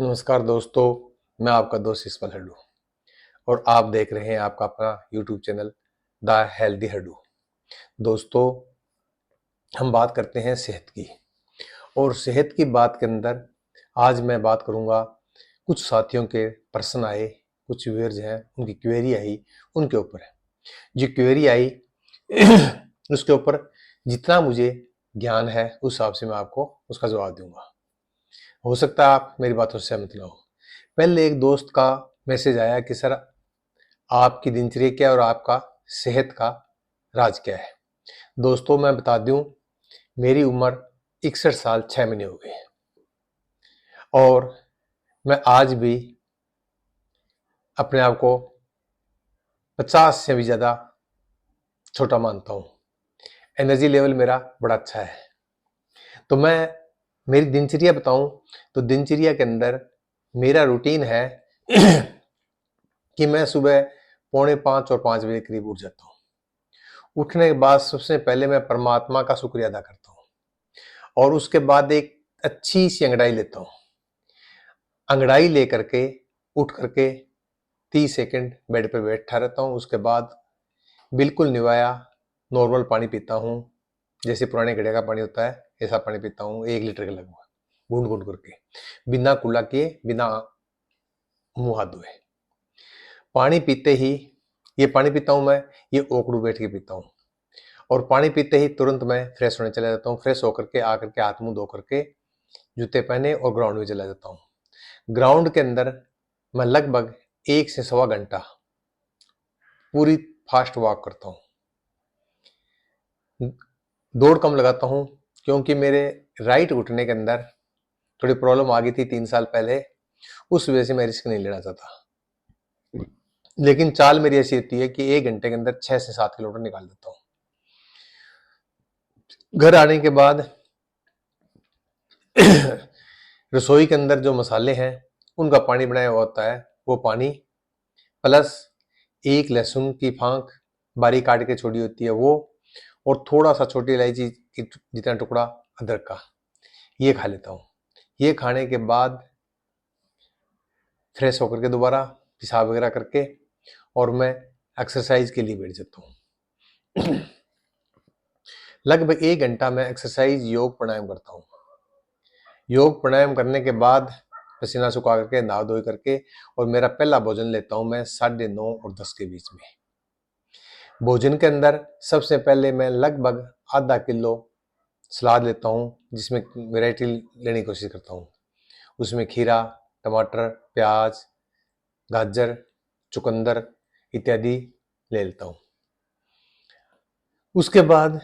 नमस्कार दोस्तों, मैं आपका दोस्त इसमल हड्डू और आप देख रहे हैं आपका अपना यूट्यूब चैनल द हेल्दी हड्डू। दोस्तों, हम बात करते हैं सेहत की और सेहत की बात के अंदर आज मैं बात करूंगा। कुछ साथियों के प्रश्न आए, कुछ व्यूअर्स हैं उनकी क्वेरी आई, उनके ऊपर है। जो क्वेरी आई उसके ऊपर जितना मुझे ज्ञान है उस हिसाब से मैं आपको उसका जवाब दूंगा। हो सकता है आप मेरी बातों से सहमत ना हो। पहले एक दोस्त का मैसेज आया कि सर आपकी दिनचर्या क्या है और आपका सेहत का राज क्या है। दोस्तों, मैं बता दूं, मेरी उम्र 61 साल 6 महीने हो गए और मैं आज भी अपने आप को 50 से भी ज़्यादा छोटा मानता हूँ। एनर्जी लेवल मेरा बड़ा अच्छा है। तो मैं मेरी दिनचर्या बताऊं तो दिनचर्या के अंदर मेरा रूटीन है कि मैं सुबह 4:45 और 5 बजे करीब उठ जाता हूँ। उठने के बाद सबसे पहले मैं परमात्मा का शुक्रिया अदा करता हूँ और उसके बाद एक अच्छी सी अंगड़ाई लेता हूँ। अंगड़ाई लेकर के उठ करके 30 सेकंड बेड पे बैठा रहता हूँ। उसके बाद बिल्कुल निवाया नॉर्मल पानी पीता हूँ, जैसे पुराने घड़े का पानी होता है ऐसा पानी पीता हूँ, 1 लीटर के लगभग, बूंद बूंद करके, बिना कुल्ला किए, बिना मुंह हाथ धोए। पानी पीते ही, ये पानी पीता हूँ मैं, ये ओकड़ू बैठ के पीता हूँ और पानी पीते ही तुरंत मैं फ्रेश होने चला जाता हूँ। फ्रेश होकर के आकर के हाथ मुंह धो करके जूते पहने और ग्राउंड में चला जाता हूँ। ग्राउंड के अंदर मैं लगभग 1 से 1.25 घंटा पूरी फास्ट वॉक करता हूँ। दौड़ कम लगाता हूँ क्योंकि मेरे राइट घुटने के अंदर थोड़ी प्रॉब्लम आ गई थी 3 साल पहले, उस वजह से मैं रिस्क नहीं लेना चाहता। लेकिन चाल मेरी ऐसी होती है कि 1 घंटे के अंदर 6 से 7 किलोमीटर निकाल देता हूँ। घर आने के बाद रसोई के अंदर जो मसाले हैं उनका पानी बनाया हुआ होता है, वो पानी प्लस एक लहसुन की फांक बारीक काट के छोड़ी होती है वो, और थोड़ा सा छोटी इलायची की जितना टुकड़ा अदरक का, ये खा लेता हूँ। ये खाने के बाद फ्रेश होकर के दोबारा पेशाब वगैरह करके और मैं एक्सरसाइज के लिए बैठ जाता हूँ। लगभग 1 घंटा मैं एक्सरसाइज योग प्राणायाम करता हूँ। योग प्राणायाम करने के बाद पसीना सुखा करके नहा धो करके और मेरा पहला भोजन लेता हूँ मैं 9:30 और 10 के बीच में। भोजन के अंदर सबसे पहले मैं लगभग आधा किलो सलाद लेता हूँ, जिसमें वैरायटी लेने की कोशिश करता हूँ। उसमें खीरा, टमाटर, प्याज, गाजर, चुकंदर इत्यादि ले लेता हूँ। उसके बाद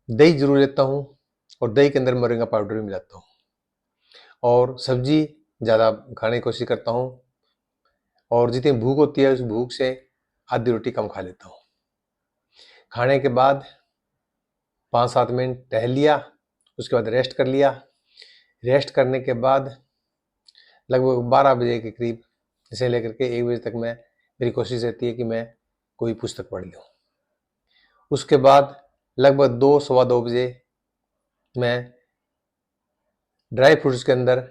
दही जरूर लेता हूँ और दही के अंदर मोरिंगा पाउडर भी मिलाता हूँ और सब्जी ज़्यादा खाने की कोशिश करता हूँ और जितनी भूख होती है उस भूख से आधी रोटी कम खा लेता हूँ। खाने के बाद 5-7 मिनट टहल लिया, उसके बाद रेस्ट कर लिया। रेस्ट करने के बाद लगभग 12 बजे के करीब से लेकर के 1 बजे तक मेरी कोशिश रहती है कि मैं कोई पुस्तक पढ़ लूँ। उसके बाद लगभग 2-2:15 बजे मैं ड्राई फ्रूट्स के अंदर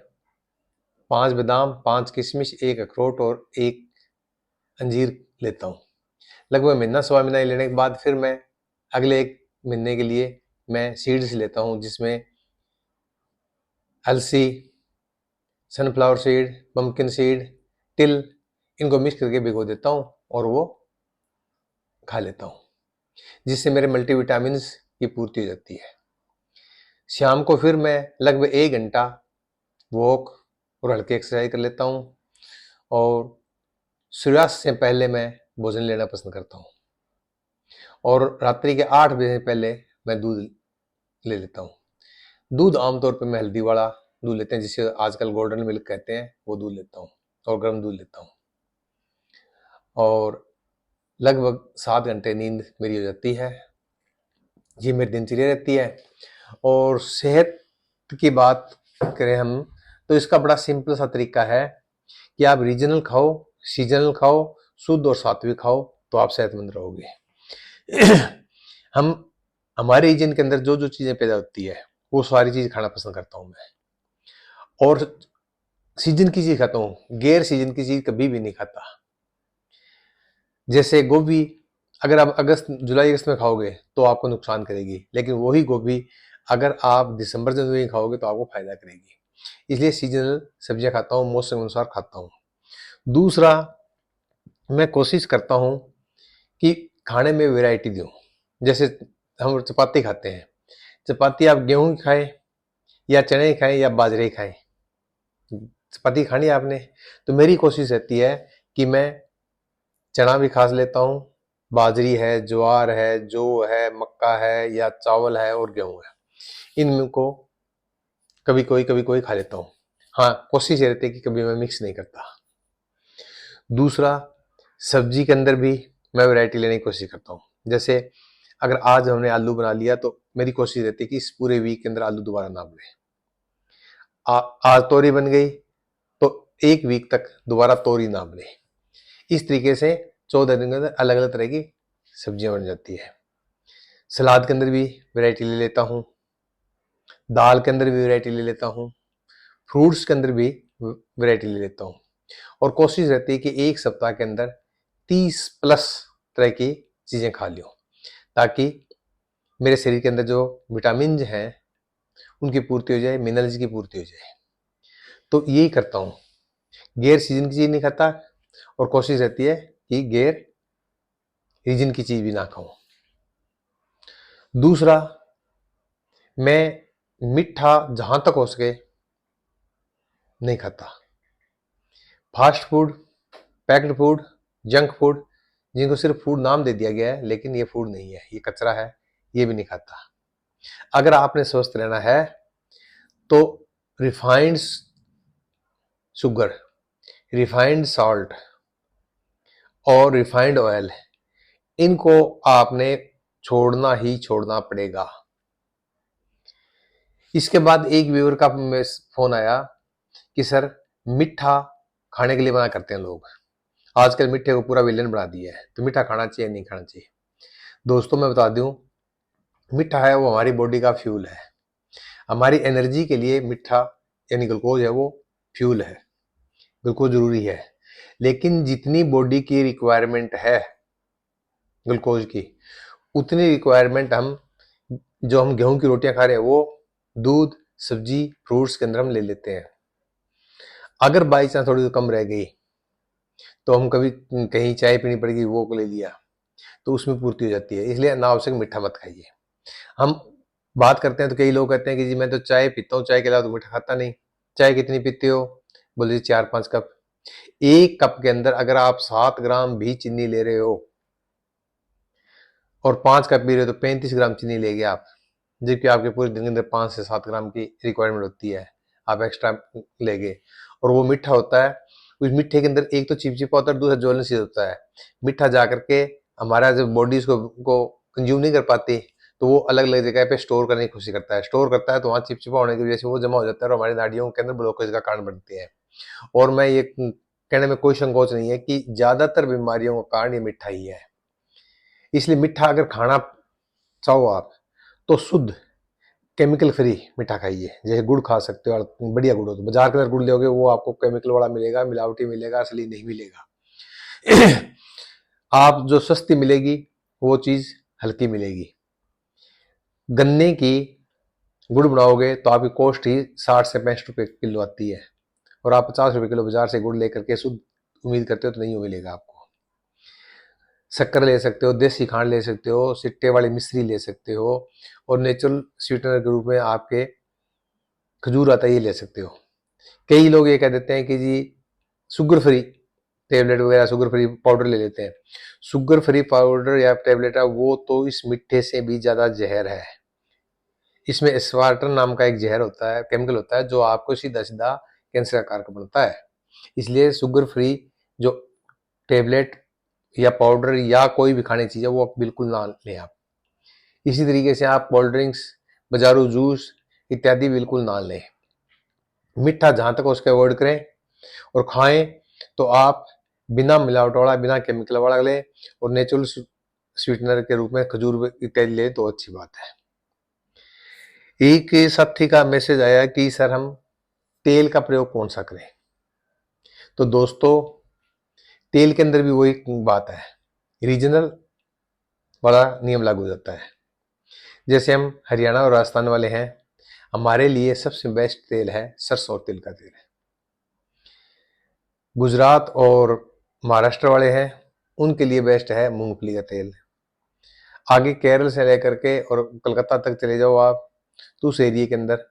5 बादाम, 5 किशमिश, 1 अखरोट और 1 अंजीर लेता हूँ। लगभग महीना सवा महीना लेने के बाद फिर मैं अगले 1 महीने के लिए मैं सीड्स लेता हूँ, जिसमें अलसी, सनफ्लावर सीड, पम्पकिन सीड, तिल, इनको मिक्स करके भिगो देता हूँ और वो खा लेता हूँ, जिससे मेरे मल्टीविटामिन्स की पूर्ति हो जाती है। शाम को फिर मैं लगभग 1 घंटा वॉक और हल्की एक्सरसाइज कर लेता हूँ और सूर्यास्त से पहले मैं भोजन लेना पसंद करता हूँ और रात्रि के 8 बजे से पहले मैं दूध ले लेता हूँ। दूध आमतौर पे मैं हल्दी वाला दूध लेते हैं, जिसे आजकल गोल्डन मिल्क कहते हैं, वो दूध लेता हूँ और गर्म दूध लेता हूँ और लगभग 7 घंटे नींद मेरी हो जाती है। ये मेरी दिनचर्या रहती है। और सेहत की बात करें हम तो इसका बड़ा सिंपल सा तरीका है कि आप रीजनल खाओ, सीजनल खाओ, शुद्ध और सात्विक खाओ, तो आप सेहतमंद रहोगे। हम हमारे रीजन के अंदर जो जो चीजें पैदा होती है वो सारी चीज खाना पसंद करता हूं मैं। और सीजन की चीज खाता हूँ, गैर सीजन की चीज कभी भी नहीं खाता। जैसे गोभी, अगर आप अगस्त जुलाई अगस्त में खाओगे तो आपको नुकसान करेगी, लेकिन वही गोभी अगर आप दिसंबर जनवरी में खाओगे तो आपको फायदा करेगी। इसलिए सीजनल सब्जियां खाता हूँ, मौसम अनुसार खाता हूँ। दूसरा, मैं कोशिश करता हूँ कि खाने में वैरायटी दूं। जैसे हम चपाती खाते हैं, चपाती आप गेहूं की खाएं या चने की खाएं या बाजरे की खाएं, चपाती खानी है आपने, तो मेरी कोशिश रहती है कि मैं चना भी खा लेता हूँ, बाजरी है, ज्वार है, जौ है, मक्का है या चावल है और गेहूं है, इनको कभी कोई खा लेता हूँ। हाँ, कोशिश ये रहती है कि कभी मैं मिक्स नहीं करता। दूसरा, सब्जी के अंदर भी मैं वैरायटी लेने की कोशिश करता हूँ। जैसे अगर आज हमने आलू बना लिया तो मेरी कोशिश रहती है कि इस पूरे वीक के अंदर आलू दोबारा ना बने। आज तोरी बन गई तो एक वीक तक दोबारा तोरी ना बने। इस तरीके से 14 दिन के अंदर अलग अलग तरह की सब्जियां बन जाती है। सलाद के अंदर भी वैरायटी ले लेता हूँ, दाल के अंदर भी वैरायटी ले लेता हूँ, फ्रूट्स के अंदर भी वैरायटी ले लेता हूँ। और कोशिश रहती है कि एक सप्ताह के अंदर 30 प्लस तरह की चीजें खा लियो, ताकि मेरे शरीर के अंदर जो विटामिन हैं उनकी पूर्ति हो जाए, मिनरल्स की पूर्ति हो जाए। तो यही करता हूँ, गैर सीजन की चीज नहीं खाता और कोशिश रहती है कि गैर रीजन की चीज भी ना खाऊं। दूसरा, मैं मीठा जहां तक हो सके नहीं खाता। Fast food, packed food, junk food, जिनको सिर्फ फूड नाम दे दिया गया है लेकिन ये फूड नहीं है, ये कचरा है, ये भी नहीं खाता। अगर आपने स्वस्थ रहना है तो रिफाइंड शुगर, रिफाइंड सॉल्ट और रिफाइंड ऑयल, इनको आपने छोड़ना ही छोड़ना पड़ेगा। इसके बाद एक व्यूअर का फोन आया कि सर मीठा खाने के लिए मना करते हैं लोग, आजकल मीठे को पूरा विलेन बना दिया है, तो मीठा खाना चाहिए नहीं खाना चाहिए। दोस्तों मैं बता दूं, मीठा है वो हमारी बॉडी का फ्यूल है, हमारी एनर्जी के लिए मीठा यानी ग्लूकोज है वो फ्यूल है, ग्लूकोज जरूरी है। लेकिन जितनी बॉडी की रिक्वायरमेंट है ग्लूकोज की, उतनी रिक्वायरमेंट हम जो हम गेहूं की रोटियां खा रहे हैं वो दूध, सब्जी, फ्रूट्स के अंदर हम ले लेते हैं। अगर बाई चांस थोड़ी कम रह गई तो हम कभी कहीं चाय पीनी पड़ेगी, वो ले लिया तो उसमें पूर्ति हो जाती है। इसलिए अनावश्यक मीठा मत खाइए। हम बात करते हैं तो कई लोग कहते हैं कि जी मैं तो चाय पीता हूँ, चाय के अलावा तो मीठा खाता नहीं। चाय कितनी पीते हो? बोले 4-5 कप। एक कप के अंदर अगर आप 7 ग्राम भी चीनी ले रहे हो और 5 कप पी रहे हो तो 35 ग्राम चीनी ले गए आप, जबकि आपके पूरे दिन के अंदर 5 से 7 ग्राम की रिक्वायरमेंट होती है, आप एक्स्ट्रा ले गए। और वो मीठा होता है, उस मीठे के अंदर एक तो चिपचिपा होता है, दूसरा ज्वलनशील होता है। मीठा जा करके हमारा जब बॉडी को कंज्यूम नहीं कर पाती तो वो अलग अलग जगह पे स्टोर करने की कोशिश करता है, स्टोर करता है तो वहाँ चिपचिपा होने की वजह से वो जमा हो जाता है और हमारी नाड़ियों के अंदर ब्लॉकेज का कारण बनते हैं। और मैं ये कहने में कोई संकोच नहीं है कि ज्यादातर बीमारियों का कारण ये मीठा ही है। इसलिए मीठा अगर खाना चाहो आप तो शुद्ध केमिकल फ्री मीठा खाइए। जैसे गुड़ खा सकते हो, और बढ़िया गुड़ हो तो बाजार के अंदर गुड़ लोगे वो आपको केमिकल वाला मिलेगा, मिलावटी मिलेगा, असली नहीं मिलेगा। आप जो सस्ती मिलेगी वो चीज हल्की मिलेगी। गन्ने की गुड़ बनाओगे तो आपकी कॉस्ट ही 60 से 65 रुपए किलो आती है, और आप 50 रुपए किलो बाजार से गुड़ लेकर के शुद्ध उम्मीद करते हो तो नहीं मिलेगा आपको। शक्कर ले सकते हो, देसी खांड ले सकते हो, सिट्टे वाली मिश्री ले सकते हो, और नेचुरल स्वीटनर के रूप में आपके खजूर आता है ये ले सकते हो। कई लोग ये कह देते हैं कि जी शुगर फ्री टेबलेट वगैरह, शुगर फ्री पाउडर ले लेते हैं। शुगर फ्री पाउडर या टेबलेट है वो तो इस मिट्टे से भी ज्यादा जहर है। इसमें एस्पार्टम नाम का एक जहर होता है, केमिकल होता है, जो आपको सीधा सीधा कैंसर का कारक बनता है। इसलिए शुगर फ्री जो टेबलेट या पाउडर या कोई भी खाने चीज है वो आप बिल्कुल ना लें आप। इसी तरीके से आप कोल्ड ड्रिंक्स, बाजारू जूस इत्यादि बिल्कुल ना लें। मीठा जहां तक उसके अवॉइड करें, और खाएं तो आप बिना मिलावट वाला, बिना केमिकल वाला लें, और नेचुरल स्वीटनर के रूप में खजूर इत्यादि लें तो अच्छी बात है। एक साथी का मैसेज आया कि सर हम तेल का प्रयोग कौन सा करें। तो दोस्तों तेल के अंदर भी वही बात है, रीजनल वाला नियम लागू हो जाता है। जैसे हम हरियाणा और राजस्थान वाले हैं, हमारे लिए सबसे बेस्ट तेल है सरसों तेल का तेल है। गुजरात और महाराष्ट्र वाले हैं, उनके लिए बेस्ट है मूंगफली का तेल। आगे केरल से लेकर के और कलकत्ता तक चले जाओ आप, तो उस एरिया के अंदर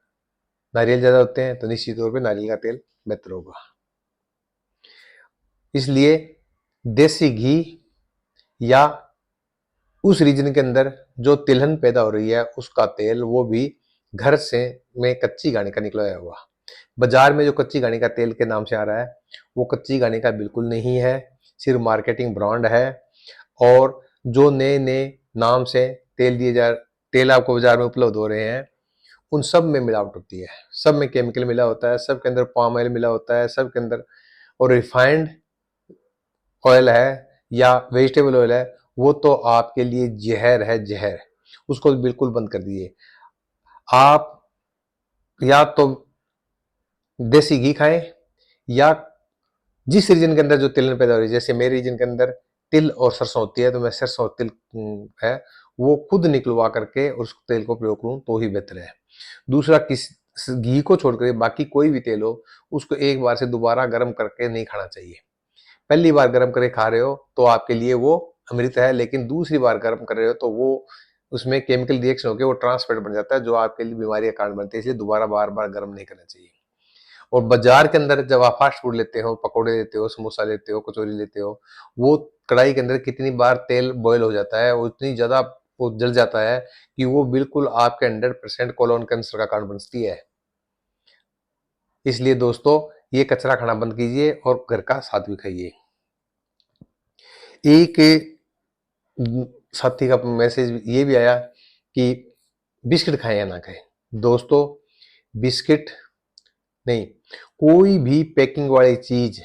नारियल ज्यादा होते हैं, तो निश्चित तौर पे नारियल का तेल बेहतर होगा। इसलिए देसी घी या उस रीजन के अंदर जो तिलहन पैदा हो रही है उसका तेल, वो भी घर से में कच्ची घानी का निकला हुआ। बाजार में जो कच्ची घानी का तेल के नाम से आ रहा है, वो कच्ची घानी का बिल्कुल नहीं है, सिर्फ मार्केटिंग ब्रांड है। और जो नए नए नाम से तेल आपको बाजार में उपलब्ध हो रहे हैं, उन सब में मिलावट होती है, सब में केमिकल मिला होता है, सब के अंदर पाम ऑयल मिला होता है, सब के अंदर। और रिफाइंड ऑयल है या वेजिटेबल ऑयल है, वो तो आपके लिए जहर है, जहर। उसको बिल्कुल बंद कर दीजिए। आप या तो देसी घी खाएं, या जिस रीजन के अंदर जो तिलहन पैदा हो रही है, जैसे मेरे रीजन के अंदर तिल और सरसों होती है, तो मैं सरसों और तिल है वो खुद निकलवा करके उस तेल को प्रयोग करूं तो ही बेहतर है। दूसरा, किस घी को छोड़कर बाकी कोई भी तेल हो, उसको एक बार से दोबारा गर्म करके नहीं खाना चाहिए। पहली बार गर्म करके खा रहे हो तो आपके लिए वो अमृत है, लेकिन दूसरी बार गर्म कर रहे हो तो वो उसमें केमिकल रिएक्शन होकर वो ट्रांसफैट बन जाता है, जो आपके लिए बीमारी का कारण बनती है। इसलिए दोबारा बार बार गर्म नहीं करना चाहिए। और बाजार के अंदर जब आप फास्ट फूड लेते हो, पकौड़े लेते हो, समोसा लेते हो, कचौरी लेते हो, वो कढ़ाई के अंदर कितनी बार तेल बॉयल हो जाता है, उतनी ज्यादा वो जल जाता है कि वो बिल्कुल आपके 100% कोलोन कैंसर का कारण बनती है। इसलिए दोस्तों ये कचरा खाना बंद कीजिए और घर का साथ भी खाइए। एक साथी का मैसेज ये भी आया कि बिस्किट खाएं या ना खाएं। दोस्तों बिस्किट नहीं, कोई भी पैकिंग वाली चीज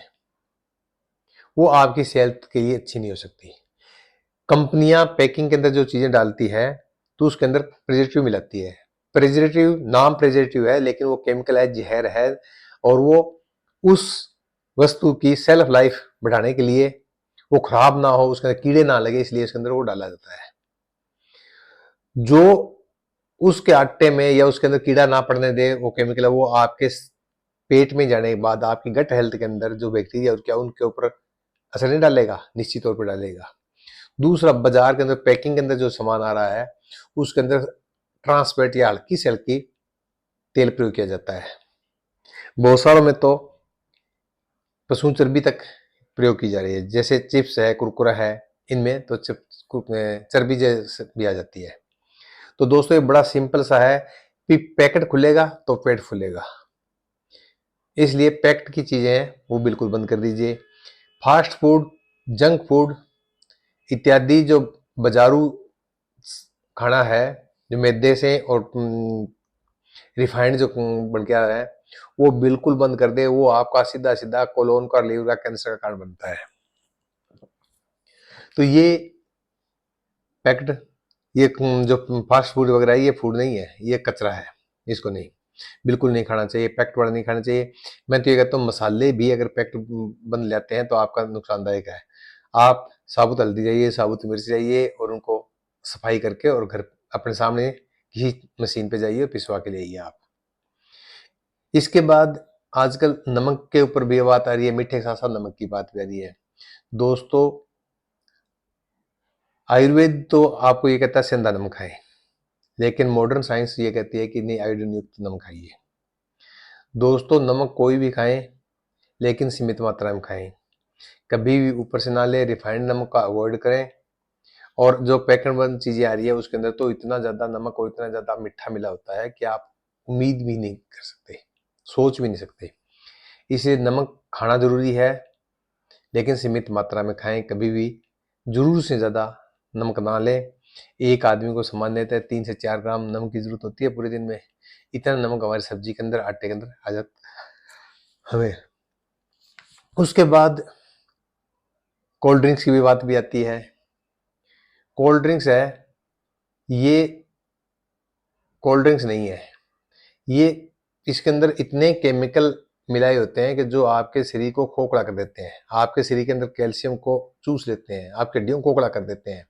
वो आपकी सेहत के लिए अच्छी नहीं हो सकती। कंपनियां पैकिंग के अंदर जो चीजें डालती है तो उसके अंदर प्रिजर्वेटिव मिलाती है। प्रिजर्वेटिव नाम प्रिजर्वेटिव है, लेकिन वो केमिकल है, जहर है। और वो उस वस्तु की सेल्फ लाइफ बढ़ाने के लिए, वो खराब ना हो, उसके अंदर कीड़े ना लगे, इसलिए इसके अंदर वो डाला जाता है। जो उसके आटे में या उसके अंदर कीड़ा ना पड़ने दे वो केमिकल है, वो आपके पेट में जाने के बाद आपकी गट हेल्थ के अंदर जो बैक्टीरिया क्या उनके ऊपर असर नहीं डालेगा, निश्चित तौर पर डालेगा। दूसरा, बाजार के अंदर पैकिंग के अंदर जो सामान आ रहा है उसके अंदर ट्रांसपेट या हल्की से हल्की तेल प्रयोग किया जाता है। बहुत सारों में तो पशु चर्बी तक प्रयोग की जा रही है, जैसे चिप्स है, कुरकुरा है, इनमें तो चर्बी भी आ जाती है। तो दोस्तों ये बड़ा सिंपल सा है कि पैकेट खुलेगा तो पेट फूलेगा, इसलिए पैक्ड की चीजें हैं वो बिल्कुल बंद कर दीजिए। फास्ट फूड, जंक फूड इत्यादि जो बाजारू खाना है, जो मैदे से और रिफाइंड जो बन के आ रहा है, वो बिल्कुल बंद कर दे। वो आपका सीधा सीधा कोलोन का, लीवर का कैंसर का कारण बनता है। तो ये पैक्ड, ये जो फास्ट फूड वगैरह है, ये फूड नहीं है, ये कचरा है, इसको नहीं, बिल्कुल नहीं खाना चाहिए। पैक्ट वाला नहीं खाना चाहिए। मैं तो ये कहता हूँ मसाले भी अगर पैक्ट बन लेते हैं तो आपका नुकसानदायक है। आप साबुत हल्दी चाहिए, साबुत मिर्च चाहिए, और उनको सफाई करके और घर अपने सामने किसी मशीन पे जाइए और पिसवा के ले आइए आप। इसके बाद आजकल नमक के ऊपर भी बात आ रही है, मीठे के साथ साथ नमक की बात भी आ रही है। दोस्तों आयुर्वेद तो आपको ये कहता है सेंधा नमक खाएं, लेकिन मॉडर्न साइंस ये कहती है कि नहीं, आयोडीन युक्त नमक खाइए। दोस्तों नमक कोई भी खाएं, लेकिन सीमित मात्रा में खाएं। कभी भी ऊपर से ना ले, रिफाइंड नमक का अवॉइड करें। और जो पैकेट बंद चीजें आ रही है उसके अंदर तो इतना ज्यादा नमक और इतना ज्यादा मीठा मिला होता है कि आप उम्मीद भी नहीं कर सकते, सोच भी नहीं सकते। इसलिए नमक खाना जरूरी है, लेकिन सीमित मात्रा में खाएं। कभी भी जरूर से ज्यादा नमक ना लें। एक आदमी को सामान्यतः 3 से 4 ग्राम नमक की जरूरत होती है पूरे दिन में। इतना नमक हमारी सब्जी के अंदर, आटे के अंदर आ जाता हमें। उसके बाद कोल्ड ड्रिंक्स की भी बात भी आती है। कोल्ड ड्रिंक्स है, ये कोल्ड ड्रिंक्स नहीं है, ये इसके अंदर इतने केमिकल मिलाए होते हैं कि जो आपके शरीर को खोखला कर देते हैं, आपके शरीर के अंदर कैल्शियम को चूस लेते हैं, आपके हड्डियों को खोखला कर देते हैं।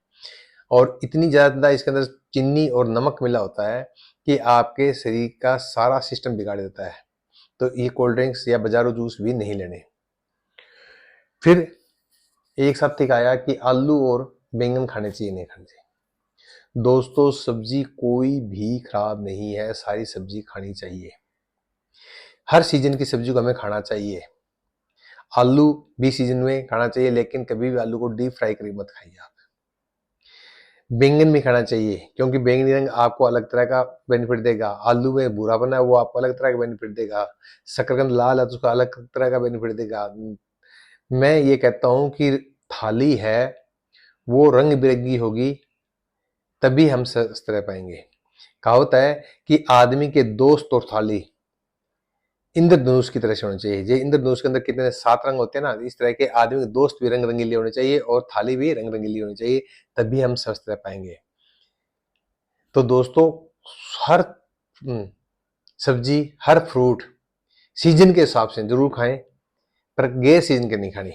और इतनी ज़्यादा इसके अंदर चीनी और नमक मिला होता है कि आपके शरीर का सारा सिस्टम बिगाड़ देता है। तो ये कोल्ड ड्रिंक्स या बाजारू जूस भी नहीं लेने। फिर एक साथी का आया कि आलू और बैंगन खाने चाहिए, नहीं खाने चाहिए। दोस्तों, सब्जी कोई भी खराब नहीं है, सारी सब्जी खानी चाहिए। हर सीजन की सब्जी को हमें खाना चाहिए। आलू भी सीजन में खाना चाहिए, लेकिन कभी भी आलू को डीप फ्राई करके मत खाइए आप। बैंगन भी खाना चाहिए, क्योंकि बैंगनी रंग आपको अलग तरह का बेनिफिट देगा। आलू में भूरा बना है वो आपको अलग तरह का बेनिफिट देगा। शकरकंद लाल है तो उसका अलग तरह का बेनिफिट देगा। मैं ये कहता हूं कि थाली है वो रंग बिरंगी होगी, तभी हम स्वस्थ रह पाएंगे। कहावत है कि आदमी के दोस्त और थाली इंद्रधनुष की तरह से होनी चाहिए। ये इंद्रधनुष के अंदर कितने 7 रंग होते हैं ना, इस तरह के आदमी के दोस्त भी रंग रंगीले होने चाहिए और थाली भी रंग रंगीली होनी चाहिए, तभी हम स्वस्थ रह पाएंगे। तो दोस्तों, हर सब्जी, हर फ्रूट सीजन के हिसाब से जरूर खाएं, पर गैर सीजन के नहीं खानी।